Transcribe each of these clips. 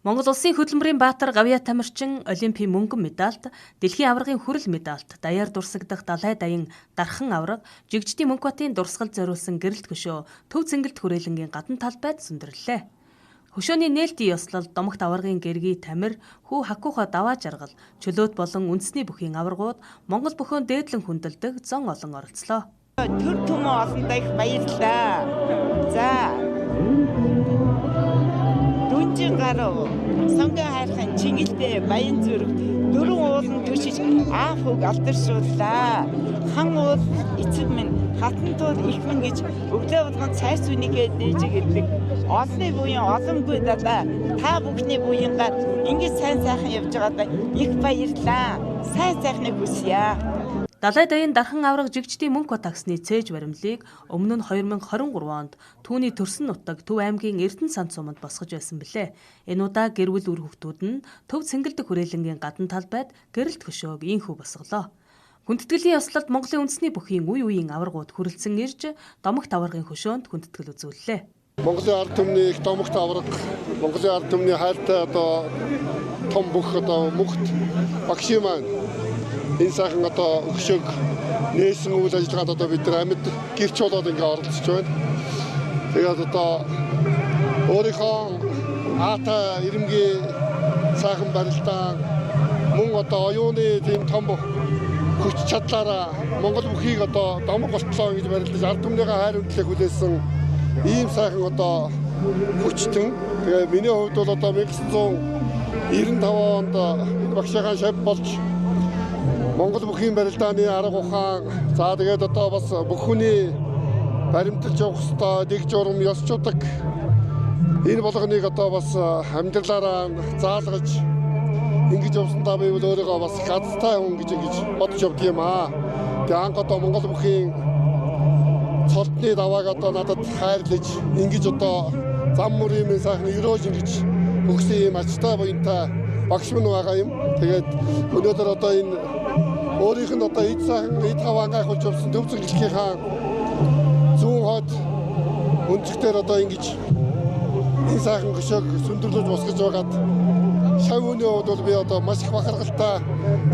Монгол Улсын хөдөлмөрийн баатар Гавьяа Тамирчин Олимпийн мөнгөн медальт, дэлхийн аваргын хүрэл медальт, даяар дурсагдах далай даян дархан аварга, Жигжидийн Мөнхбатын дурсгал зориулсан гэрэлт хөшөө төв цэнгэлт хүрээлэнгийн гадна талбайд сүндэрлэлээ. Хөшөөний нээлтийн ёслол, домогт аваргын гэргий тамир, хүү хакуухай даваа жаргал, чөлөөт болон үндэсний бүхийн аваргууд Монгол бөхөөнд дээдлэн хүндэлдэг зон олон оролцлоо. Төр төмөө олондоо их баярлалаа. За. Дүнжин гарав. Сонгон хайрхан Чингэлтэй Баян зүрх дөрвөн уулан түшиж аав хөг алдаршууллаа. Хан уул эцэг минь хатантууд их мэн гэж өглөө болгон цайс үнийгээ дээжигэлдэг. Олны буян олонгүй даа. Та бүхний буянгаар ингэж сайн сайхан явж байгаадаа их баярлалаа. Сайн сайхныг хүсье. Далай даян дархан аварга Жигжидийн Мөнхбат агсны цээж баримлыг өмнө нь 2023 онд түүний төрсөн нутаг Төв аймгийн Эрдэнэ санд суманд босгож байсан билээ. Энэ удаа гэрвэл үр хүүхдүүд нь төв цэнгэлдэх хүрээлэнгийн гадна талбайд гэрэлт хөшөөг инхүү босголоо. Хүндэтгэлийн ёслолд Монголын үндэсний бүхийн үе үеийн аваргууд хүрэлцэн ирж домогт аваргын хөшөөнд хүндэтгэл үзүүллээ. Монголын ард түмний их домогт аварга, Монголын ард түмний хайртай том бүх мөнхт багшийн маань энэ сайхан хөшөөг нээсэн үйл ажиллагаанд бид нар амьд гэрч болоод ингээ оролцож байна. Тэгээд өөрийнхөө аатай ирэмгийн сайхан барилдаан мөн оюуны тийм том хүч чадлаараа Монгол бүхийг домог болтлоо гэж барилдаж ард түмнийхээ хайр үнэлээг хүлээсэн ийм сайхан хүчтэн. Тэгээ миний хувьд бол 1995 онд энэ багшийн шав болж Монгол бүхийн барилдааны арга ухаан за тэгээд бас бүх хүний баримталж явах ёстой дэг журам ёс чудаг энэ болгоныг бас амьдралаараа заалгаж ингэж явсандаа би өөрийгөө бас гадтай хүн гэж бодож явд юм аа. Тэгээ анх Монгол бүхийн цолтны давааг надад хайрлаж ингэж зам мөрийн сайхан өрөөж ингэж өгсөн юм ачтай буянтай багш минь байгаа юм. Тэгээд өнөөдөр энэ өөрийнх нь эд сайхан эд хаваа гайхуулж явсан төв цэнгэлтийнхаа зүүн хойд өнцгтэр ингэж энэ сайхан хөшөөг сүндэрлүүлж босгож байгаад шав үний хувьд бол би маш их бахаргалтай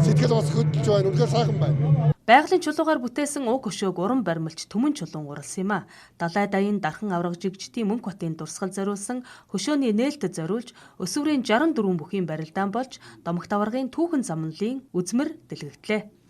сэтгэл бас хөдлөж байна. Үнэхээр сайхан байна. Байгалийн чулуугаар бүтээсэн уг хөшөөг уран баримлч Түмэн чулуун уралсан юм а. Далай даян дархан аварга Жигжидийн Мөнхбатын дурсгал зориулсан хөшөөний нээлтэд зориулж өсвөрийн 64 бүхийн барилдаан болж домогт аваргын түүхэн замналын үзмэр дэлгэгдлээ.